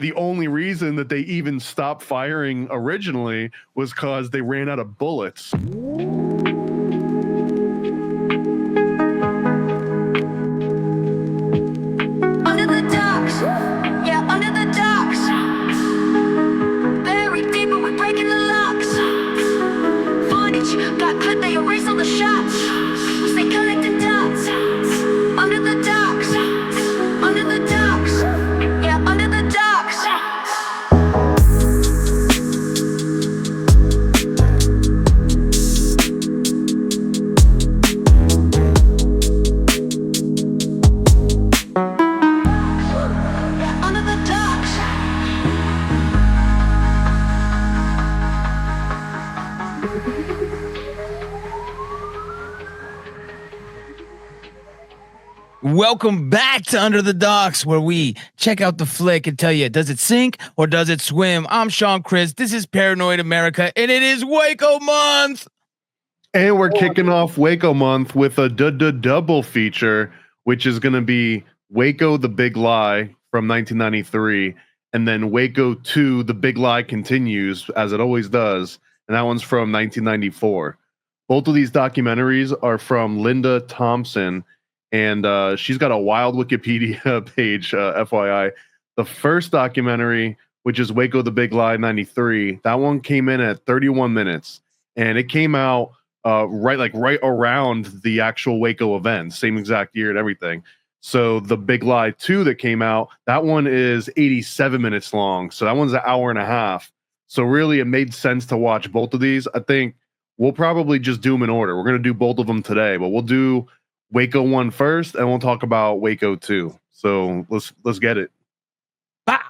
The only reason that they even stopped firing originally was because they ran out of bullets. Under the docks, yeah, under the docks. Buried deep, but we're breaking the locks. Footage got clipped, they erased all the shots. Stay connected dots. Under the docks, under the docks, yeah, under the docks. Yeah, under the docks. Welcome back to Under the Docks, where we check out the flick and tell you, does it sink or does it swim? I'm Sean Chris. This is Paranoid America, and it is Waco month. And we're kicking off Waco month with a double feature, which is going to be Waco the Big Lie from 1993, and then Waco 2 The Big Lie Continues, as it always does, and that one's from 1994. Both of these documentaries are from Linda Thompson, and she's got a wild Wikipedia page, FYI. The first documentary, which is Waco the Big Lie 93, that one came in at 31 minutes, and it came out right around the actual Waco event, same exact year and everything. So the Big Lie 2 that came out, that one is 87 minutes long. So that one's an hour and a half. So really it made sense to watch both of these. I think we'll probably just do them in order. We're going to do both of them today, but we'll do Waco 1 first and we'll talk about Waco 2. So let's get it. Bah!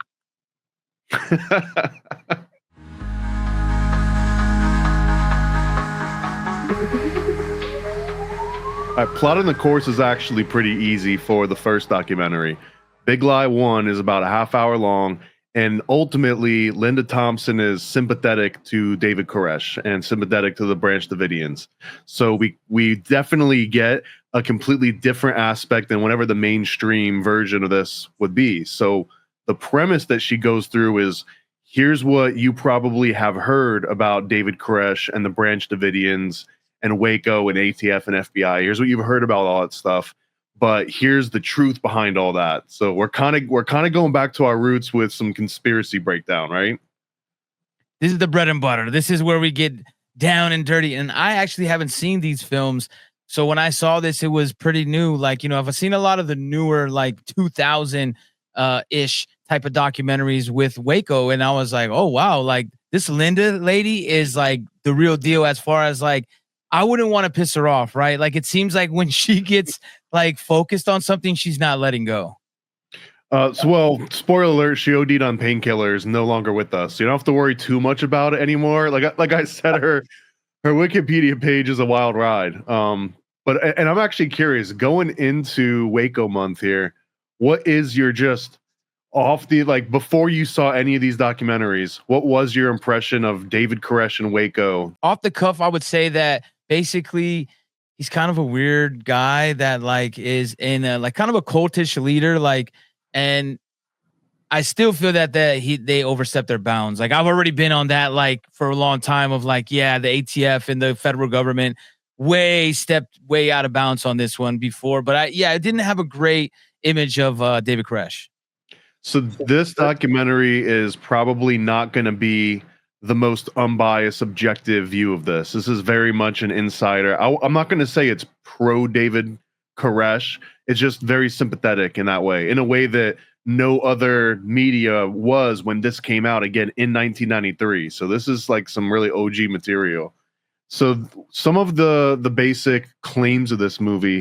Plotting the course is actually pretty easy for the first documentary. Big Lie 1 is about a half hour long, and ultimately Linda Thompson is sympathetic to David Koresh and sympathetic to the Branch Davidians. So we definitely get a completely different aspect than whatever the mainstream version of this would be. So the premise that she goes through is, here's what you probably have heard about David Koresh and the Branch Davidians and Waco and ATF and FBI. Here's what you've heard about all that stuff, but here's the truth behind all that. So we're kind of going back to our roots with some conspiracy breakdown, right? This is the bread and butter. This is where we get down and dirty. And I actually haven't seen these films. So when I saw this, it was pretty new. Like, you know, I've seen a lot of the newer, like 2000 ish type of documentaries with Waco. And I was like, oh, wow. Like this Linda lady is like the real deal as far as like, I wouldn't want to piss her off, right? Like it seems like when she gets like focused on something, she's not letting go. Well, spoiler alert, she OD'd on painkillers, no longer with us. You don't have to worry too much about it anymore. Like I said, her Wikipedia page is a wild ride. But I'm actually curious, going into Waco month here, what is your just off the, like, before you saw any of these documentaries, what was your impression of David Koresh and Waco? Off the cuff, I would say that basically he's kind of a weird guy that like is in a like kind of a cultish leader, like, and I still feel that they overstepped their bounds. Like I've already been on that like for a long time of like, yeah, the ATF and the federal government stepped way out of bounds on this one before, but I didn't have a great image of David Koresh. So this documentary is probably not going to be the most unbiased, objective view of this. This is very much an insider. I'm not going to say it's pro David Koresh. It's just very sympathetic in that way, in a way that no other media was when this came out again in 1993. So this is like some really OG material. So some of the basic claims of this movie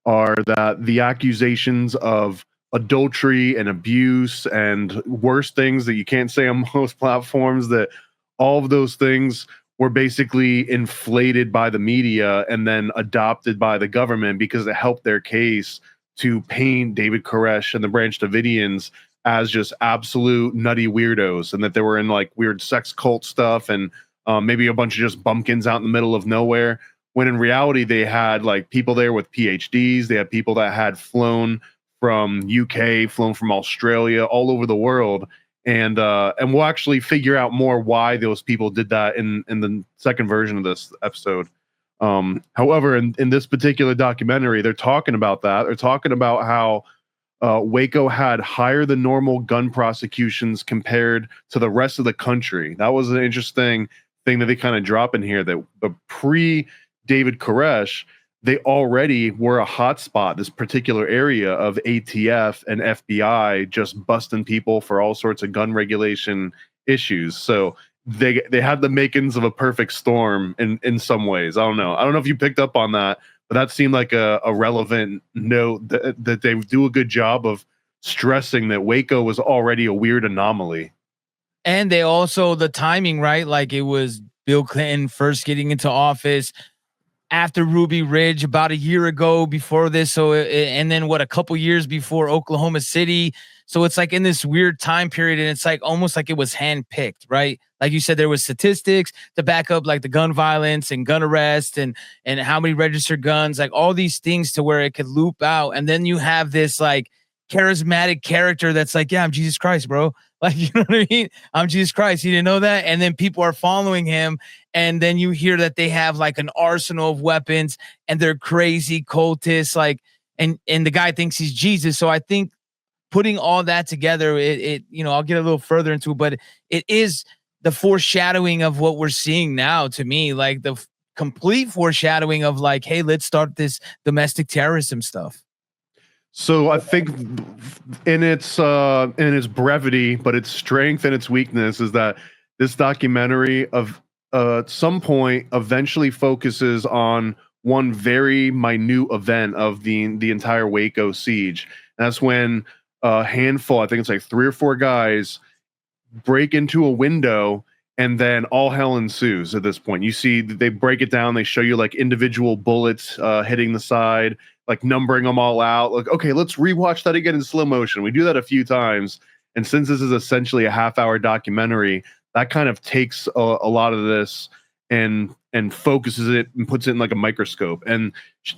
are that the accusations of adultery and abuse and worse things that you can't say on most platforms, that all of those things were basically inflated by the media and then adopted by the government because it helped their case to paint David Koresh and the Branch Davidians as just absolute nutty weirdos, and that they were in like weird sex cult stuff and maybe a bunch of just bumpkins out in the middle of nowhere, when in reality they had like people there with PhDs. They had people that had flown from UK, flown from Australia, all over the world, and we'll actually figure out more why those people did that in the second version of this episode. However, in this particular documentary, they're talking about that. They're talking about how Waco had higher than normal gun prosecutions compared to the rest of the country. That was an interesting thing that they kind of drop in here, that the pre David Koresh, they already were a hotspot, this particular area of ATF and FBI just busting people for all sorts of gun regulation issues. So they had the makings of a perfect storm in some ways. I don't know if you picked up on that, but that seemed like a relevant note that they do a good job of stressing that Waco was already a weird anomaly. And they also, the timing, right? Like it was Bill Clinton first getting into office, after Ruby Ridge about a year ago before this. So, and then what, a couple years before Oklahoma City. So it's like in this weird time period, and it's like almost like it was handpicked, right? Like you said, there was statistics to back up like the gun violence and gun arrest and how many registered guns, like all these things to where it could loop out. And then you have this like charismatic character that's like, yeah, I'm Jesus Christ, bro. Like, you know what I mean? I'm Jesus Christ. You didn't know that? And then people are following him. And then you hear that they have like an arsenal of weapons and they're crazy cultists. Like, and the guy thinks he's Jesus. So I think putting all that together, it I'll get a little further into it, but it is the foreshadowing of what we're seeing now to me, like the complete foreshadowing of like, hey, let's start this domestic terrorism stuff. So I think in its brevity, but its strength and its weakness is that this documentary of at some point eventually focuses on one very minute event of the entire Waco siege. And that's when a handful, I think it's like 3 or 4 guys, break into a window, and then all hell ensues at this point. You see they break it down, they show you like individual bullets hitting the side, like numbering them all out. Like, okay, let's rewatch that again in slow motion. We do that a few times. And since this is essentially a half-hour documentary, that kind of takes a lot of this and focuses it and puts it in like a microscope. And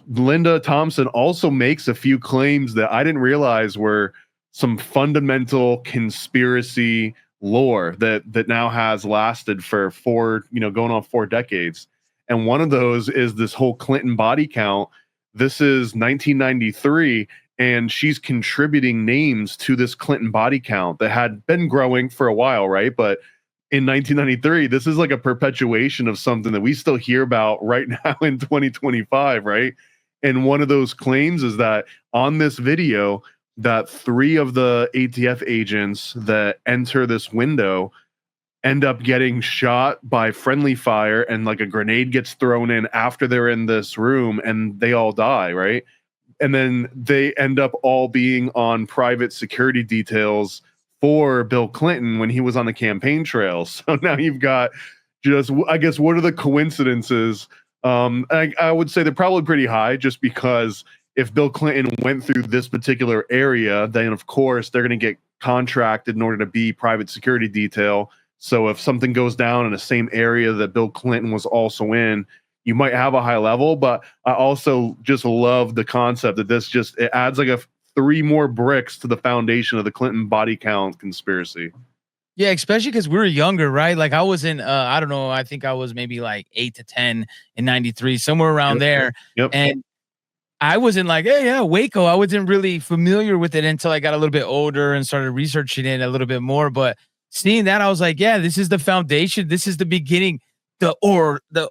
Linda Thompson also makes a few claims that I didn't realize were some fundamental conspiracy lore that now has lasted for going on 4 decades. And one of those is this whole Clinton body count. This is 1993, and she's contributing names to this Clinton body count that had been growing for a while, right? But in 1993, this is like a perpetuation of something that we still hear about right now in 2025, right? And one of those claims is that on this video, that 3 of the ATF agents that enter this window end up getting shot by friendly fire, and like a grenade gets thrown in after they're in this room, and they all die, right? And then they end up all being on private security details for Bill Clinton when he was on the campaign trail. So now you've got just, I guess, what are the coincidences? I would say they're probably pretty high, just because if Bill Clinton went through this particular area, then of course they're going to get contracted in order to be private security detail. So if something goes down in the same area that Bill Clinton was also in, you might have a high level. But I also just love the concept that it adds like 3 more bricks to the foundation of the Clinton body count conspiracy. Yeah, especially because we were younger, right? Like I was in, I don't know, I think I was maybe like 8 to 10 in 93, somewhere around there. Yep. And I wasn't like, hey, yeah, Waco. I wasn't really familiar with it until I got a little bit older and started researching it a little bit more. But seeing that, I was like, yeah, this is the foundation. This is the beginning, the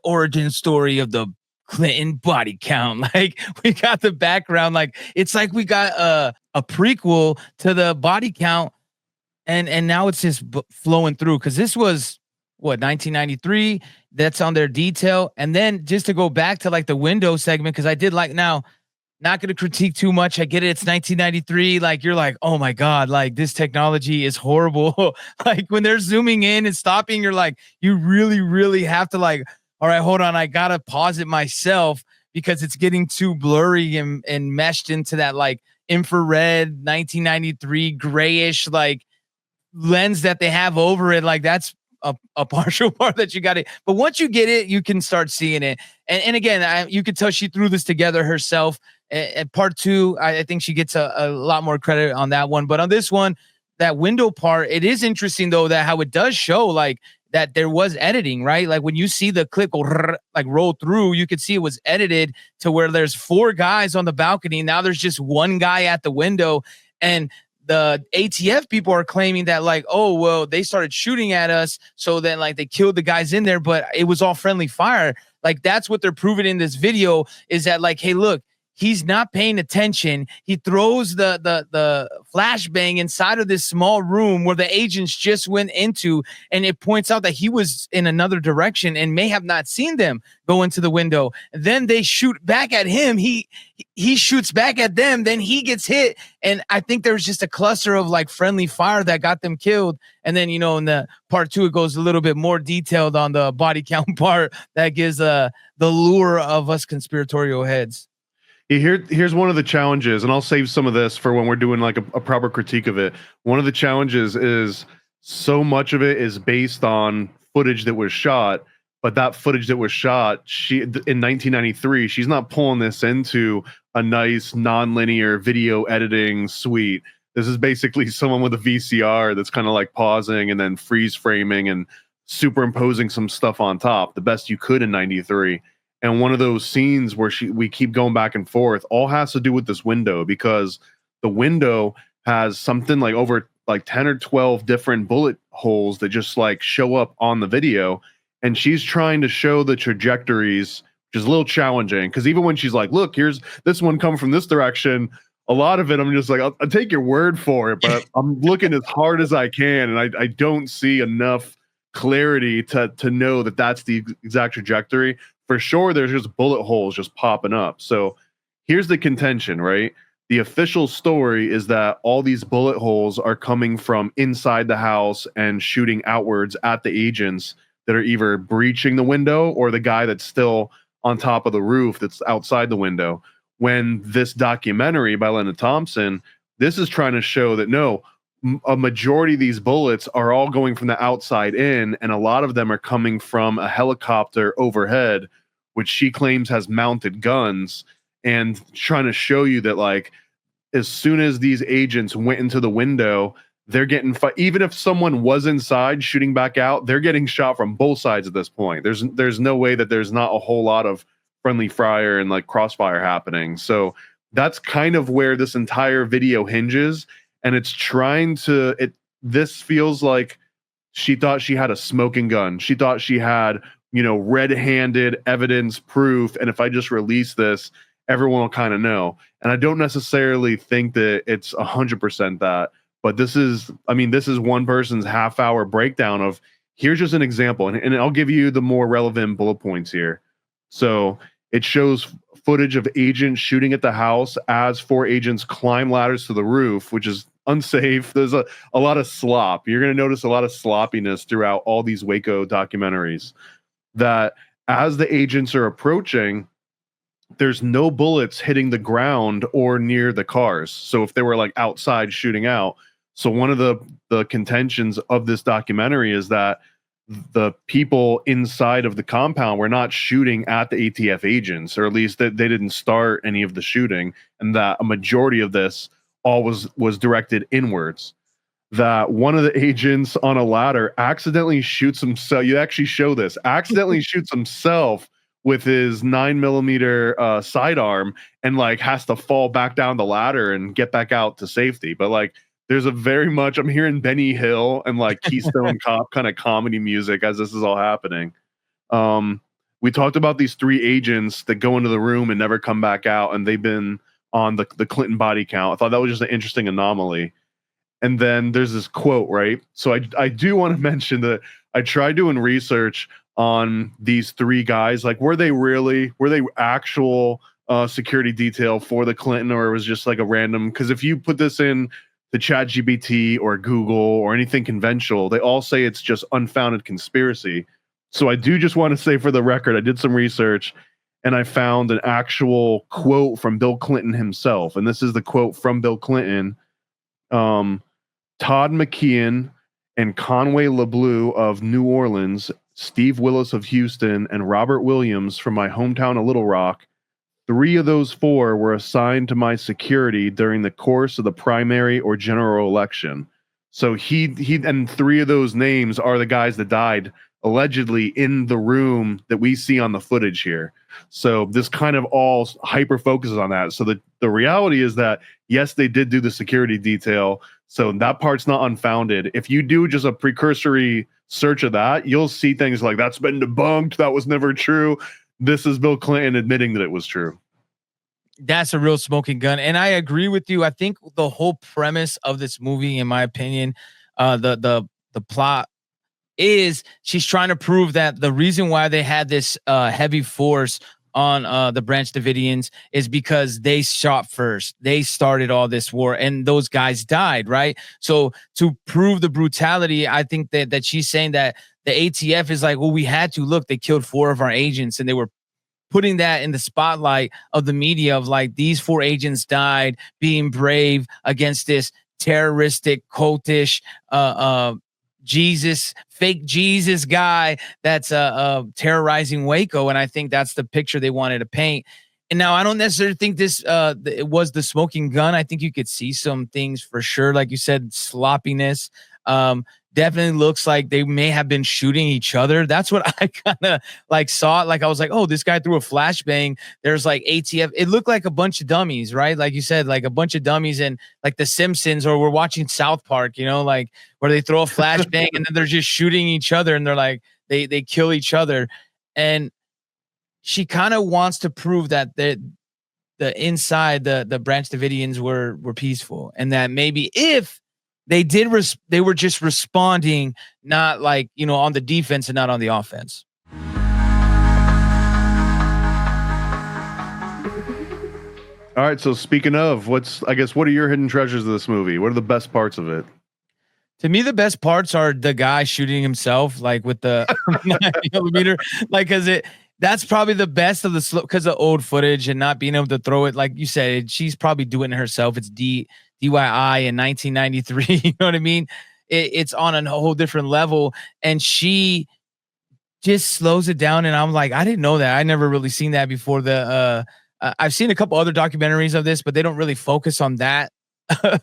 origin story of the Clinton body count. Like we got the background. Like it's like we got a prequel to the body count, and now it's just flowing through, because this was what, 1993. That's on their detail. And then just to go back to like the window segment, because I did like, now not going to critique too much. I get it. It's 1993. Like you're like, oh my God, like this technology is horrible. Like when they're zooming in and stopping, you're like, you really, really have to like, all right, hold on. I got to pause it myself because it's getting too blurry and meshed into that like infrared 1993 grayish like lens that they have over it. Like that's a partial part that you got it. But once you get it, you can start seeing it. And again, you could tell she threw this together herself. At part 2, I think she gets a lot more credit on that one. But on this one, that window part, it is interesting though that how it does show like that there was editing, right? Like when you see the clip go like roll through, you could see it was edited to where there's 4 guys on the balcony. Now there's just 1 guy at the window. And the ATF people are claiming that like, oh, well, they started shooting at us. So then like they killed the guys in there, but it was all friendly fire. Like that's what they're proving in this video is that like, hey, look, he's not paying attention. He throws the flashbang inside of this small room where the agents just went into, and it points out that he was in another direction and may have not seen them go into the window. Then they shoot back at him. He shoots back at them. Then he gets hit, and I think there's just a cluster of like friendly fire that got them killed. And then in the part 2, it goes a little bit more detailed on the body count part that gives the lure of us conspiratorial heads. Here's one of the challenges, and I'll save some of this for when we're doing like a proper critique of it. One of the challenges is so much of it is based on footage that was shot, but that footage that was shot, in 1993, she's not pulling this into a nice non-linear video editing suite. This is basically someone with a VCR that's kind of like pausing and then freeze framing and superimposing some stuff on top, the best you could in 93. And one of those scenes where we keep going back and forth all has to do with this window, because the window has something like over like 10 or 12 different bullet holes that just like show up on the video. And she's trying to show the trajectories, which is a little challenging, because even when she's like, look, here's this one coming from this direction, a lot of it, I'm just like, I'll take your word for it, but I'm looking as hard as I can. And I don't see enough clarity to know that that's the exact trajectory. For sure, there's just bullet holes just popping up. So here's the contention, right? The official story is that all these bullet holes are coming from inside the house and shooting outwards at the agents that are either breaching the window or the guy that's still on top of the roof that's outside the window. When this documentary by Lena Thompson, this is trying to show that no, a majority of these bullets are all going from the outside in, and a lot of them are coming from a helicopter overhead, which she claims has mounted guns, and trying to show you that like as soon as these agents went into the window, they're getting even if someone was inside shooting back out, they're getting shot from both sides at this point. There's no way that there's not a whole lot of friendly fire and like crossfire happening. So that's kind of where this entire video hinges, and it's trying to this feels like she thought she had a smoking gun. She thought she had red-handed evidence proof, and if I just release this, everyone will kind of know. And I don't necessarily think that it's 100% that, but this is one person's half-hour breakdown of, here's just an example, and I'll give you the more relevant bullet points here. So it shows footage of agents shooting at the house as 4 agents climb ladders to the roof, which is unsafe. There's a lot of slop. You're going to notice a lot of sloppiness throughout all these Waco documentaries. That as the agents are approaching, there's no bullets hitting the ground or near the cars. So if they were like outside shooting out. So one of the contentions of this documentary is that the people inside of the compound were not shooting at the ATF agents, or at least that they didn't start any of the shooting, and that a majority of this all was directed inwards. That one of the agents on a ladder accidentally shoots himself. You actually show this. Accidentally shoots himself with his 9mm sidearm, and like has to fall back down the ladder and get back out to safety. But like, there's a very much, I'm hearing Benny Hill and like Keystone Cop kind of comedy music as this is all happening. We talked about these 3 agents that go into the room and never come back out, and they've been on the Clinton body count. I thought that was just an interesting anomaly. And then there's this quote, right? So I do want to mention that I tried doing research on these 3 guys. Like, were they actual security detail for the Clinton, or it was just like a random? Because if you put this in the ChatGPT or Google or anything conventional, they all say it's just unfounded conspiracy. So I do just want to say, for the record, I did some research and I found an actual quote from Bill Clinton himself. And this is the quote from Bill Clinton. Todd McKeon and Conway LeBleu of New Orleans, Steve Willis of Houston, and Robert Williams from my hometown of Little Rock, 3 of those 4 were assigned to my security during the course of the primary or general election. So he and three of those names are the guys that died allegedly in the room that we see on the footage here. So this kind of all hyper focuses on that. So the reality is that yes, they did do the security detail. So that part's not unfounded. If you do just a precursory search of that, you'll see things like that's been debunked. That was never true. This is Bill Clinton admitting that it was true. That's a real smoking gun. And I agree with you. I think the whole premise of this movie, in my opinion, the plot is she's trying to prove that the reason why they had this heavy force on the Branch Davidians is because they shot first. They started all this war, and those guys died, right? So to prove the brutality, I think that she's saying that the ATF is like, well, we had to look. They killed 4 of our agents, and they were putting that in the spotlight of the media of like these 4 agents died being brave against this terroristic cultish fake Jesus guy that's terrorizing Waco. And I think that's the picture they wanted to paint. And now I don't necessarily think this it was the smoking gun. I think you could see some things for sure, like you said, sloppiness. Definitely looks like they may have been shooting each other. That's what I kind of like saw it. Like I was like, oh, this guy threw a flashbang. There's like ATF. It looked like a bunch of dummies, right? Like you said, like a bunch of dummies and like the Simpsons, or we're watching South Park, you know, like where they throw a flashbang and then they're just shooting each other and they're like they kill each other. And she kind of wants to prove that the inside the Branch Davidians were peaceful, and that maybe if they did they were just responding, not like, you know, on the defense and not on the offense. All right, so speaking of, what are your hidden treasures of this movie? What are the best parts of it? To me, the best parts are the guy shooting himself, like with the 9mm, like, that's probably the best of the slow, because of old footage and not being able to throw it. Like you said, she's probably doing it herself. It's DIY in 1993. You know what I mean? It's on a whole different level, and she just slows it down. And I'm like, I didn't know that. I never really seen that before. I've seen a couple other documentaries of this, but they don't really focus on that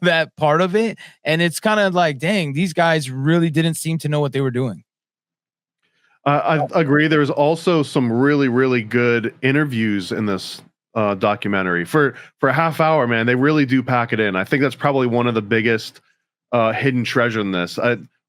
that part of it. And it's kind of like, dang, these guys really didn't seem to know what they were doing. I agree. There's also some really, really good interviews in this documentary for a half hour, man. They really do pack it in. I think that's probably one of the biggest hidden treasure in this.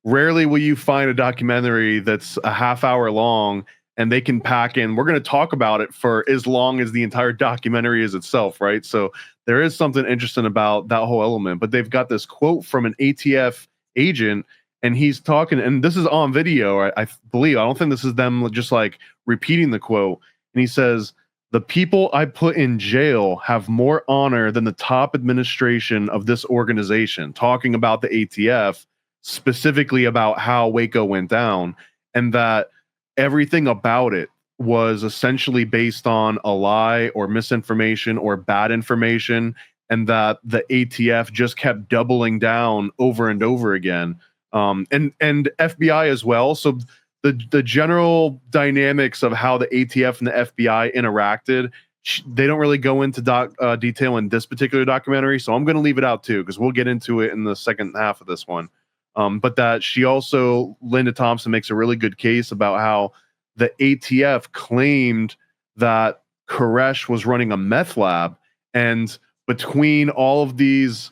Rarely will you find a documentary that's a half hour long and they can pack in. We're going to talk about it for as long as the entire documentary is itself, right? So there is something interesting about that whole element. But they've got this quote from an ATF agent, and he's talking, and this is on video, I believe. I don't think this is them just like repeating the quote. And he says, "The people I put in jail have more honor than the top administration of this organization," talking about the ATF, specifically about how Waco went down, and that everything about it was essentially based on a lie or misinformation or bad information, and that the ATF just kept doubling down over and over again. And FBI as well. So the general dynamics of how the ATF and the FBI interacted, they don't really go into detail in this particular documentary. So I'm going to leave it out too, because we'll get into it in the second half of this one. But that she also, Linda Thompson makes a really good case about how the ATF claimed that Koresh was running a meth lab, and between all of these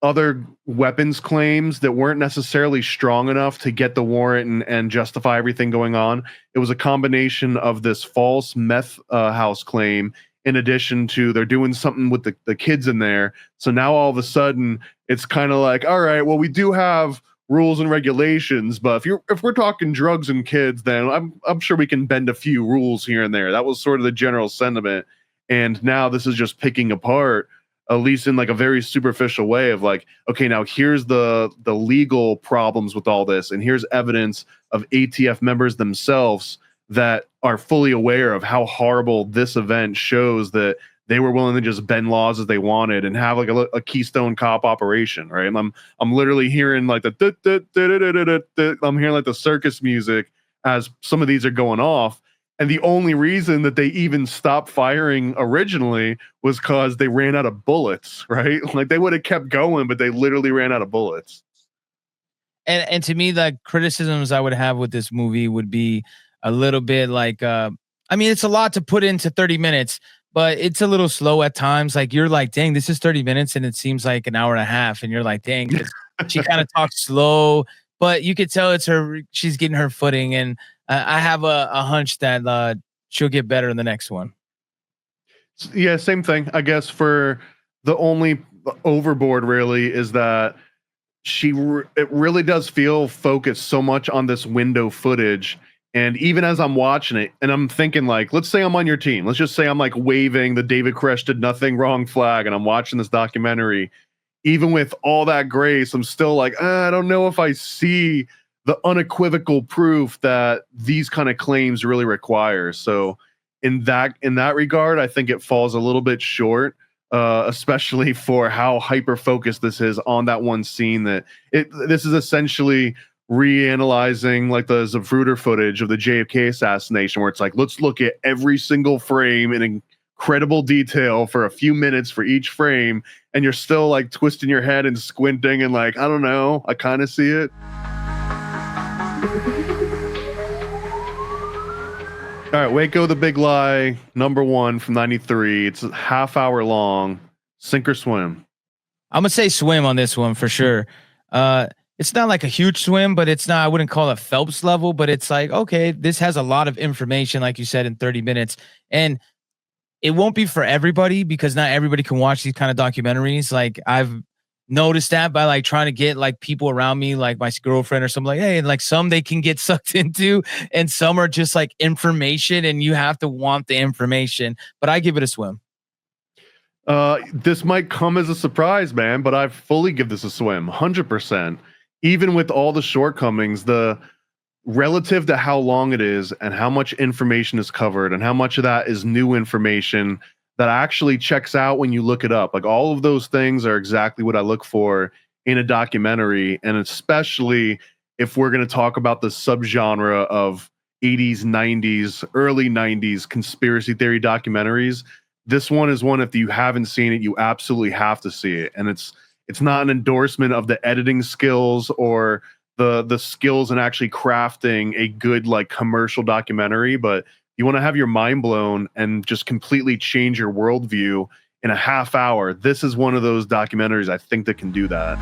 other weapons claims that weren't necessarily strong enough to get the warrant and justify everything going on, it was a combination of this false meth house claim, in addition to they're doing something with the kids in there. So now all of a sudden it's kind of like, all right, well, we do have rules and regulations, but if we're talking drugs and kids, then I'm sure we can bend a few rules here and there. That was sort of the general sentiment. And now this is just picking apart, at least in like a very superficial way of like, okay, now here's the legal problems with all this, and here's evidence of ATF members themselves that are fully aware of how horrible this event shows, that they were willing to just bend laws as they wanted and have like a Keystone Cop operation, right? And I'm literally hearing like I'm hearing like the circus music as some of these are going off. And the only reason that they even stopped firing originally was because they ran out of bullets, right? Like they would have kept going, but they literally ran out of bullets. And to me, the criticisms I would have with this movie would be a little bit like, I mean, it's a lot to put into 30 minutes, but it's a little slow at times. Like you're like, dang, this is 30 minutes and it seems like an hour and a half. And you're like, dang, because she kind of talks slow, but you could tell it's her, she's getting her footing. And I have a hunch that she'll get better in the next one. Yeah, same thing. I guess for the only overboard really is that it really does feel focused so much on this window footage. And even as I'm watching it, and I'm thinking like, let's say I'm on your team. Let's just say I'm like waving the David Koresh did nothing wrong flag, and I'm watching this documentary. Even with all that grace, I'm still like, I don't know if I see the unequivocal proof that these kind of claims really require. So in that regard, I think it falls a little bit short, especially for how hyper focused this is on that one scene. This is essentially reanalyzing like the Zapruder footage of the JFK assassination, where it's like, let's look at every single frame in incredible detail for a few minutes for each frame, and you're still like twisting your head and squinting and like, I don't know, I kind of see it. All right, Waco, The Big Lie, #1 from '93. It's a half-hour long. Sink or swim? I'm gonna say swim on this one for sure. It's not like a huge swim, but it's not, I wouldn't call it Phelps level, but it's like, okay, this has a lot of information, like you said, in 30 minutes. And it won't be for everybody because not everybody can watch these kind of documentaries. Like I've noticed that by like trying to get like people around me, like my girlfriend or something, like, hey, and like some they can get sucked into, and some are just like information and you have to want the information. But I give it a swim. This might come as a surprise, man, but I fully give this a swim, 100%. Even with all the shortcomings, the relative to how long it is and how much information is covered and how much of that is new information that actually checks out when you look it up. Like all of those things are exactly what I look for in a documentary. And especially if we're going to talk about the subgenre of 80s, 90s, early 90s conspiracy theory documentaries, this one is one, if you haven't seen it, you absolutely have to see it. And it's not an endorsement of the editing skills or the skills in actually crafting a good like commercial documentary, but you want to have your mind blown and just completely change your worldview in a half hour. This is one of those documentaries I think that can do that.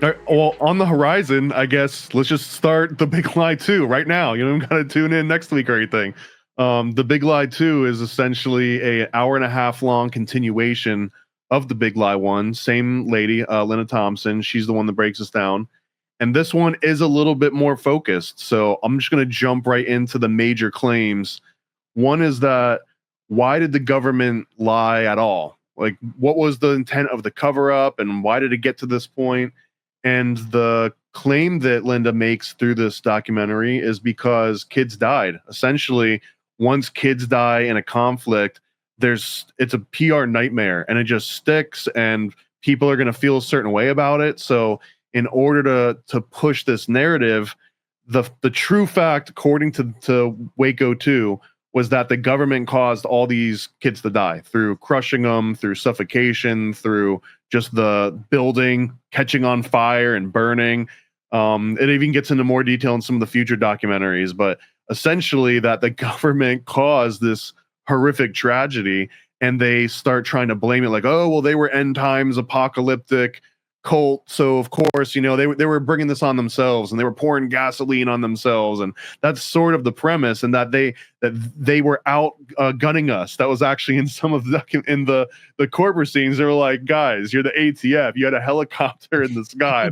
All right, well, on the horizon, I guess let's just start The Big Lie 2 right now. You don't gotta tune in next week or anything. The Big Lie 2 is essentially a hour and a half long continuation of The Big Lie 1. Same lady, Lena Thompson. She's the one that breaks us down. And this one is a little bit more focused. So I'm just going to jump right into the major claims. One is that, why did the government lie at all? Like, what was the intent of the cover up and why did it get to this point? And the claim that Linda makes through this documentary is because kids died. Essentially, once kids die in a conflict, it's a PR nightmare and it just sticks and people are going to feel a certain way about it. So in order to push this narrative, the true fact, according to Waco 2, was that the government caused all these kids to die through crushing them, through suffocation, through just the building catching on fire and burning. It even gets into more detail in some of the future documentaries, but essentially that the government caused this horrific tragedy, and they start trying to blame it like, oh, well, they were end times apocalyptic cult, so of course, you know, they were bringing this on themselves and they were pouring gasoline on themselves, and that's sort of the premise, and that they were out gunning us. That was actually in some of the corporate scenes. They were like, guys, you're the ATF, you had a helicopter in the sky.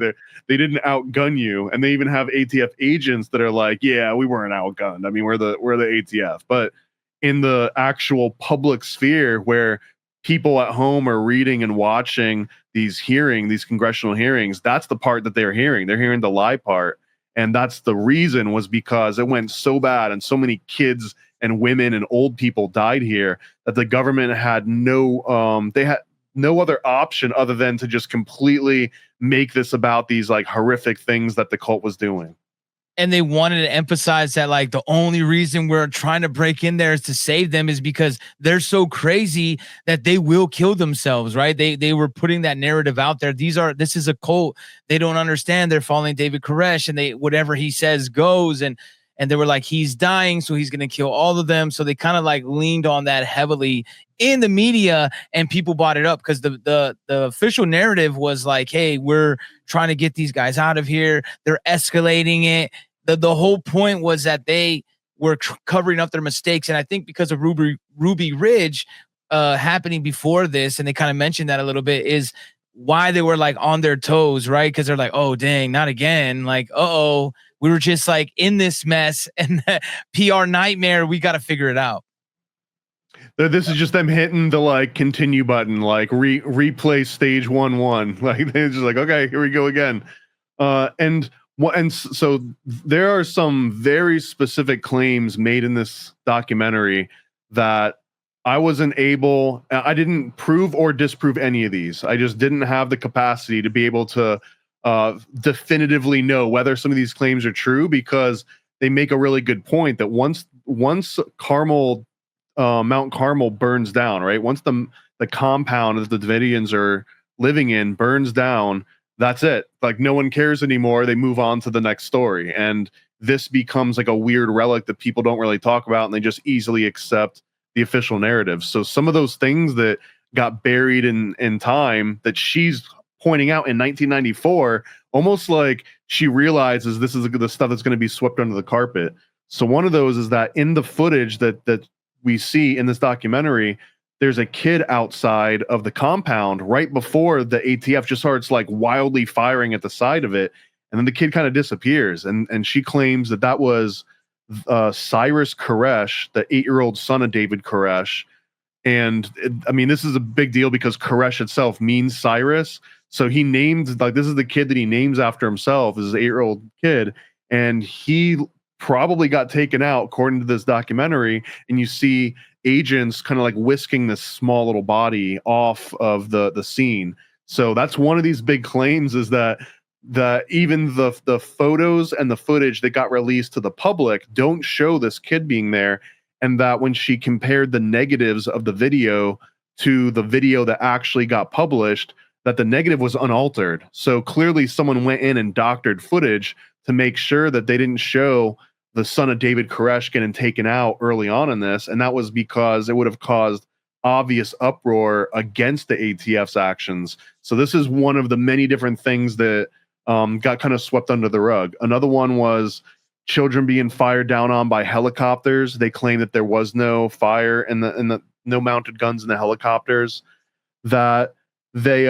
They didn't outgun you. And they even have ATF agents that are like, yeah, we weren't outgunned, I mean, we're the ATF. But in the actual public sphere, where people at home are reading and watching these congressional hearings, that's the part that they're hearing. They're hearing the lie part. And that's the reason, was because it went so bad and so many kids and women and old people died here that the government had no other option other than to just completely make this about these like horrific things that the cult was doing. And they wanted to emphasize that like the only reason we're trying to break in there is to save them is because they're so crazy that they will kill themselves, right? They were putting that narrative out there. This is a cult. They don't understand. They're following David Koresh, and they whatever he says goes. And they were like, he's dying, so he's gonna kill all of them. So they kind of like leaned on that heavily in the media, and people bought it up because the official narrative was like, hey, we're trying to get these guys out of here. They're escalating it. The whole point was that they were covering up their mistakes. And I think because of Ruby Ridge happening before this, and they kind of mentioned that a little bit, is why they were like on their toes, right? Because they're like, oh, dang, not again. Like, uh-oh, we were just like in this mess and PR nightmare. We got to figure it out. This is just them hitting the like continue button, like replay stage 1-1. Like they're just like, okay, here we go again. So there are some very specific claims made in this documentary that I didn't prove or disprove any of these. I just didn't have the capacity to be able to definitively know whether some of these claims are true, because they make a really good point that once Carmel, Mount Carmel burns down, right? Once the compound that the Davidians are living in burns down, that's it. Like no one cares anymore. They move on to the next story. And this becomes like a weird relic that people don't really talk about, and they just easily accept the official narrative. So some of those things that got buried in time that she's pointing out in 1994, almost like she realizes this is the stuff that's going to be swept under the carpet. So one of those is that in the footage that we see in this documentary, there's a kid outside of the compound right before the ATF just starts like wildly firing at the side of it. And then the kid kind of disappears. And she claims that was Cyrus Koresh, the 8-year-old son of David Koresh. And this is a big deal because Koresh itself means Cyrus. So he named, like, this is the kid that he names after himself, this is an 8-year-old kid. And he probably got taken out according to this documentary. And you see agents kind of like whisking this small little body off of the scene. So that's one of these big claims, is that even the photos and the footage that got released to the public don't show this kid being there. And that when she compared the negatives of the video to the video that actually got published, that the negative was unaltered. So clearly someone went in and doctored footage to make sure that they didn't show the son of David Koresh getting taken out early on in this. And that was because it would have caused obvious uproar against the ATF's actions. So this is one of the many different things that got kind of swept under the rug. Another one was children being fired down on by helicopters. They claim that there was no fire and the no mounted guns in the helicopters, that they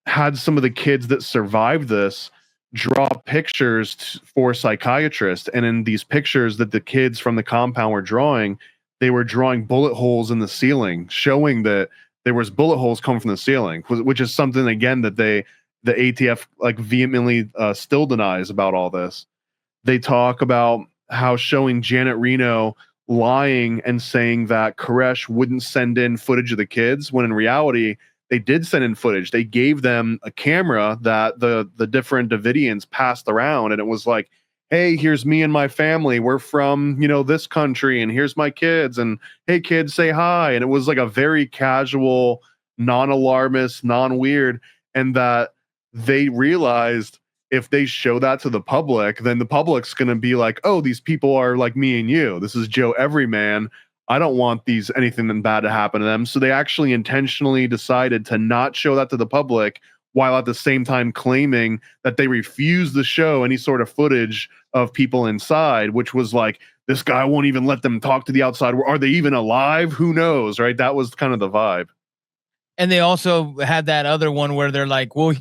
had some of the kids that survived this draw pictures for psychiatrists. And in these pictures that the kids from the compound were drawing, they were drawing bullet holes in the ceiling, showing that there was bullet holes coming from the ceiling, which is something, again, that the ATF like vehemently still denies about all this. They talk about how showing Janet Reno lying and saying that Koresh wouldn't send in footage of the kids, when in reality, they did send in footage. They gave them a camera that the different Davidians passed around, and it was like, hey, here's me and my family. We're from, this country, and here's my kids, and hey, kids, say hi. And it was like a very casual, non-alarmist, non-weird, and that they realized if they show that to the public, then the public's going to be like, oh, these people are like me and you. This is Joe Everyman. I don't want anything bad to happen to them. So they actually intentionally decided to not show that to the public, while at the same time claiming that they refused to show any sort of footage of people inside, which was like, this guy won't even let them talk to the outside. Are they even alive? Who knows, right? That was kind of the vibe. And they also had that other one where they're like, well,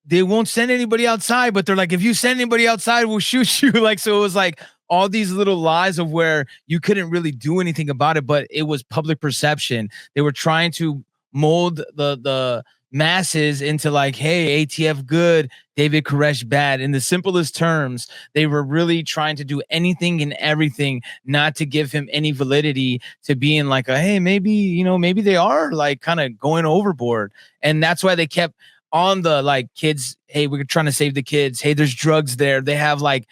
they won't send anybody outside, but they're like, if you send anybody outside, we'll shoot you. Like, so it was like all these little lies of where you couldn't really do anything about it, but it was public perception. They were trying to mold the masses into like, hey, ATF good, David Koresh bad. In the simplest terms, they were really trying to do anything and everything not to give him any validity, to being like, hey, maybe they are like kind of going overboard. And that's why they kept on the like, kids, hey, we're trying to save the kids. Hey, there's drugs there. They have like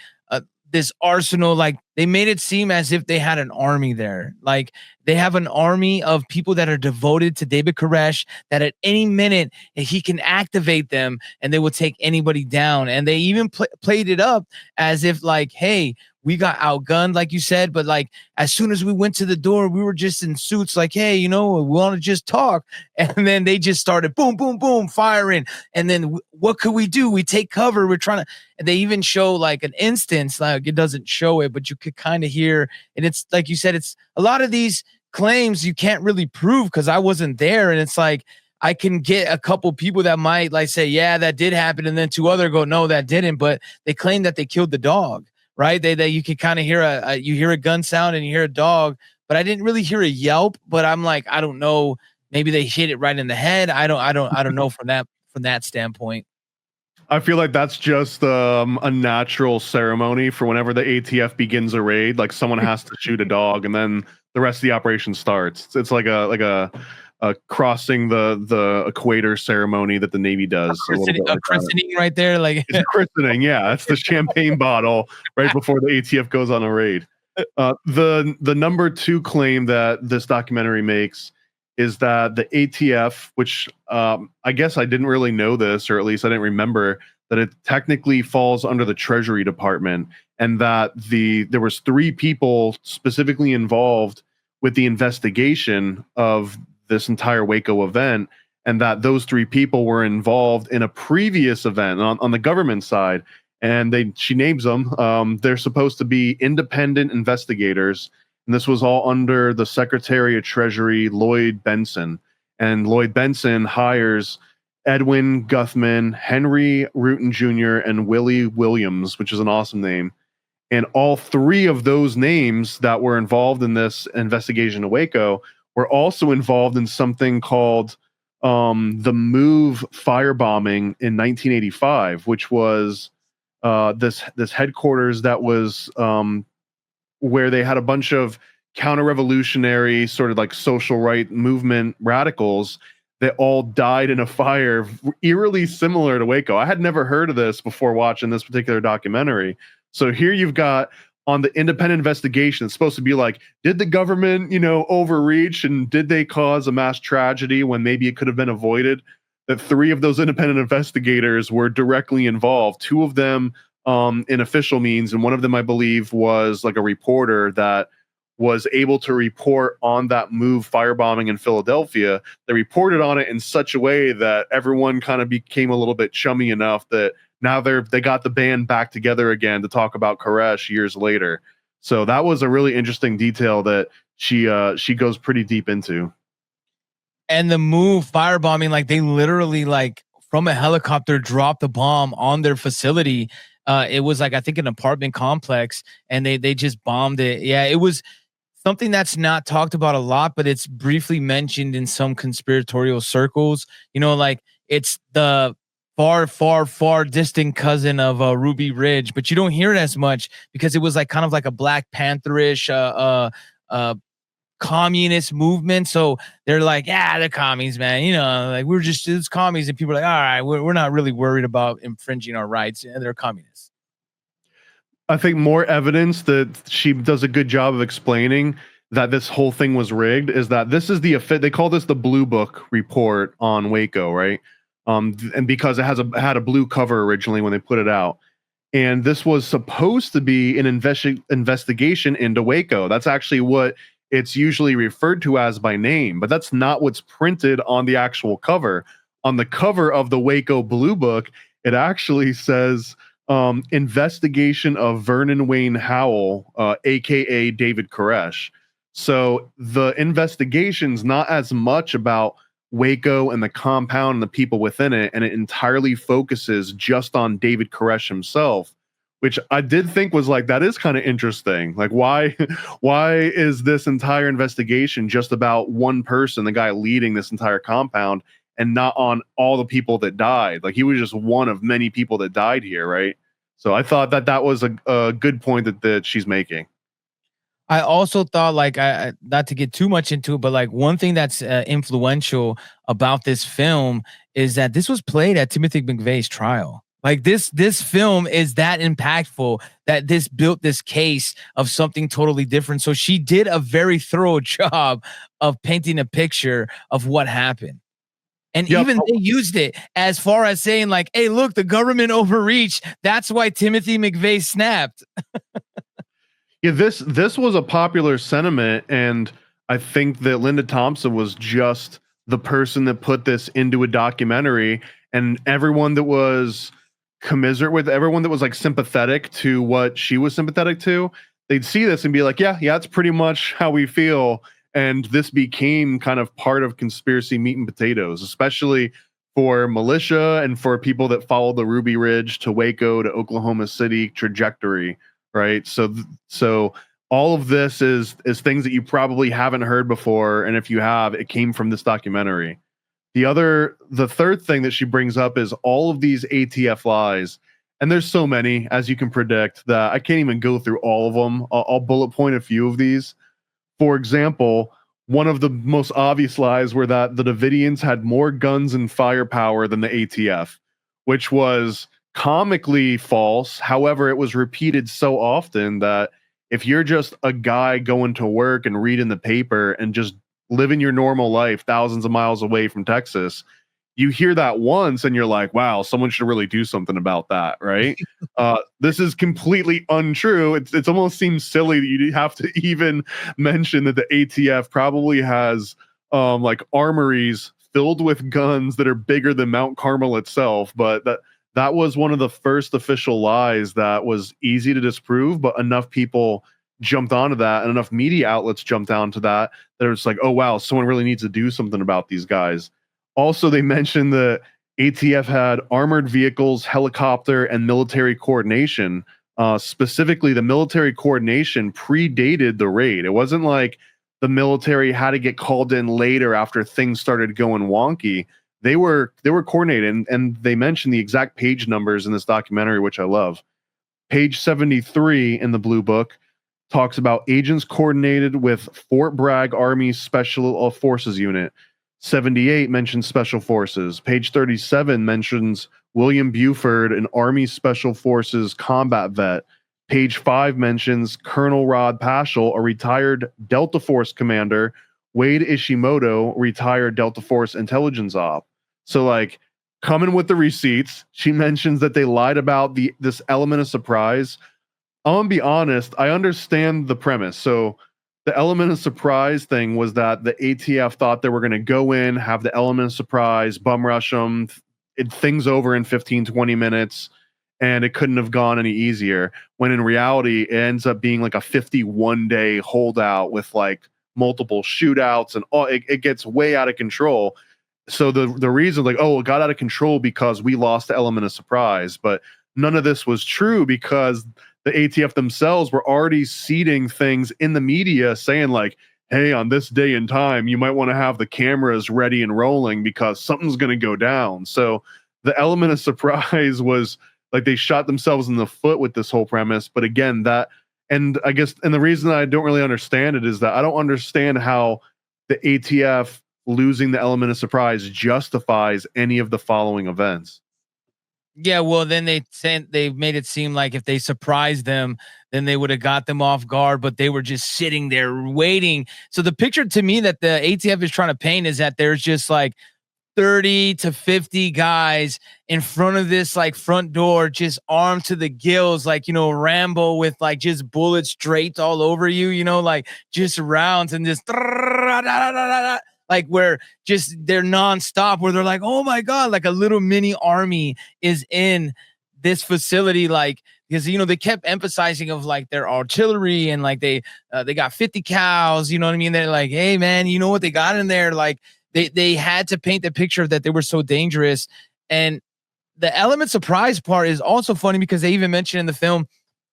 this arsenal. Like they made it seem as if they had an army there. Like they have an army of people that are devoted to David Koresh, that at any minute he can activate them and they will take anybody down. And they even played it up as if like, hey, we got outgunned, like you said, but like as soon as we went to the door, we were just in suits, like, hey, we want to just talk. And then they just started boom, boom, boom, firing. And then what could we do? We take cover. We're trying to, and they even show like an instance, like it doesn't show it, but you could kind of hear. And it's like you said, it's a lot of these claims you can't really prove because I wasn't there. And it's like, I can get a couple people that might like say, yeah, that did happen. And then two other go, no, that didn't. But they claim that they killed the dog. Right. They you could kind of hear you hear a gun sound and you hear a dog, but I didn't really hear a yelp. But I'm like, I don't know. Maybe they hit it right in the head. I don't know from that standpoint. I feel like that's just a natural ceremony for whenever the ATF begins a raid. Like someone has to shoot a dog, and then the rest of the operation starts. It's like a crossing the equator ceremony that the Navy does. A christening right there, like it's a christening. Yeah, that's the champagne bottle right before the ATF goes on a raid. The number 2 claim that this documentary makes is that the ATF, which I guess I didn't really know this, or at least I didn't remember, that it technically falls under the Treasury Department, and that there was 3 people specifically involved with the investigation of this entire Waco event, and that those 3 people were involved in a previous event on the government side. And she names them. They're supposed to be independent investigators, and this was all under the Secretary of Treasury, Lloyd Benson. And Lloyd Benson hires Edwin Guthman, Henry Rutan Jr., and Willie Williams, which is an awesome name. And all 3 of those names that were involved in this investigation of Waco were also involved in something called the Move firebombing in 1985, which was this headquarters that was where they had a bunch of counter-revolutionary sort of like social right movement radicals that all died in a fire eerily similar to Waco. I had never heard of this before watching this particular documentary. So here you've got on the independent investigation, it's supposed to be like, did the government, overreach, and did they cause a mass tragedy when maybe it could have been avoided? That 3 of those independent investigators were directly involved. 2 of them in official means, and one of them, I believe, was like a reporter that was able to report on that Move firebombing in Philadelphia. They reported on it in such a way that everyone kind of became a little bit chummy enough that now they got the band back together again to talk about Koresh years later. So that was a really interesting detail that she goes pretty deep into. And the Move firebombing, like they literally like from a helicopter dropped the bomb on their facility. It was like, I think, an apartment complex, and they just bombed it. Yeah, it was something that's not talked about a lot, but it's briefly mentioned in some conspiratorial circles. Like it's the far distant cousin of Ruby Ridge, but you don't hear it as much because it was like kind of like a Black Pantherish communist movement. So they're like, yeah, they're commies, man. Like we're just it's commies, and people are like, all right, we're not really worried about infringing our rights. Yeah, they're communists. I think more evidence that she does a good job of explaining that this whole thing was rigged is that this is they call this the Blue Book report on Waco, right? And because it had a blue cover originally when they put it out, and this was supposed to be an investigation into Waco. That's actually what it's usually referred to as by name, but that's not what's printed on the actual cover. On the cover of the Waco Blue Book, it actually says investigation of Vernon Wayne Howell, aka David Koresh. So the investigation's not as much about Waco and the compound and the people within it, and it entirely focuses just on David Koresh himself, which I did think was like, that is kind of interesting. Like, why is this entire investigation just about one person, the guy leading this entire compound, and not on all the people that died? Like, he was just one of many people that died here, right? So I thought that was a good point that she's making. I also thought, like, I not to get too much into it, but like one thing that's influential about this film is that this was played at Timothy McVeigh's trial. Like this film is that impactful that this built this case of something totally different. So she did a very thorough job of painting a picture of what happened. And Yep. even they used it as far as saying like, hey, look, the government overreached. That's why Timothy McVeigh snapped. Yeah, this was a popular sentiment, and I think that Linda Thompson was just the person that put this into a documentary, and everyone that was commiserate with, everyone that was like sympathetic to what she was sympathetic to, they'd see this and be like, yeah, it's pretty much how we feel. And this became kind of part of conspiracy meat and potatoes, especially for militia and for people that follow the Ruby Ridge to Waco to Oklahoma City trajectory, right? So all of this is things that you probably haven't heard before, and if you have, it came from this documentary. The third thing that she brings up is all of these ATF lies, and there's so many, as you can predict, that I can't even go through all of them. I'll bullet point a few of these. For example, one of the most obvious lies were that the Davidians had more guns and firepower than the ATF, which was comically false. However, it was repeated so often that if you're just a guy going to work and reading the paper and just living your normal life thousands of miles away from Texas, you hear that once and you're like, wow, someone should really do something about that, right? This is completely untrue. It's almost seems silly that you have to even mention that the ATF probably has like armories filled with guns that are bigger than Mount Carmel itself, but that was one of the first official lies that was easy to disprove, but enough people jumped onto that and enough media outlets jumped onto that it's like, oh wow, someone really needs to do something about these guys. Also, they mentioned the ATF had armored vehicles, helicopter, and military coordination. Specifically, the military coordination predated the raid. It wasn't like the military had to get called in later after things started going wonky. They were coordinated, and they mentioned the exact page numbers in this documentary, which I love. Page 73 in the Blue Book talks about agents coordinated with Fort Bragg Army Special Forces Unit. 78 mentions Special Forces. Page 37 mentions William Buford, an Army Special Forces combat vet. Page 5 mentions Colonel Rod Paschal, a retired Delta Force commander. Wade Ishimoto, retired Delta Force intelligence op. So, like, coming with the receipts, she mentions that they lied about this element of surprise. I'm gonna be honest, I understand the premise. So the element of surprise thing was that the ATF thought they were going to go in, have the element of surprise, bum rush them, things over in 15, 20 minutes, and it couldn't have gone any easier. When in reality, it ends up being like a 51-day holdout with like multiple shootouts, and it gets way out of control. So the reason, like, oh, it got out of control because we lost the element of surprise, but none of this was true because the ATF themselves were already seeding things in the media saying like, hey, on this day and time, you might want to have the cameras ready and rolling because something's going to go down. So the element of surprise was like they shot themselves in the foot with this whole premise. But again, and the reason I don't really understand it is that I don't understand how the ATF losing the element of surprise justifies any of the following events. Yeah, well, then they made it seem like if they surprised them, then they would have got them off guard, but they were just sitting there waiting. So the picture to me that the ATF is trying to paint is that there's just like 30 to 50 guys in front of this like front door, just armed to the gills, like, Rambo with like just bullets draped all over you, like just rounds and just like where just they're nonstop, where they're like, oh my God, like a little mini army is in this facility. Like, because, they kept emphasizing of like their artillery and like they got 50 cows, you know what I mean? They're like, hey man, you know what they got in there? Like they had to paint the picture that they were so dangerous. And the element surprise part is also funny because they even mentioned in the film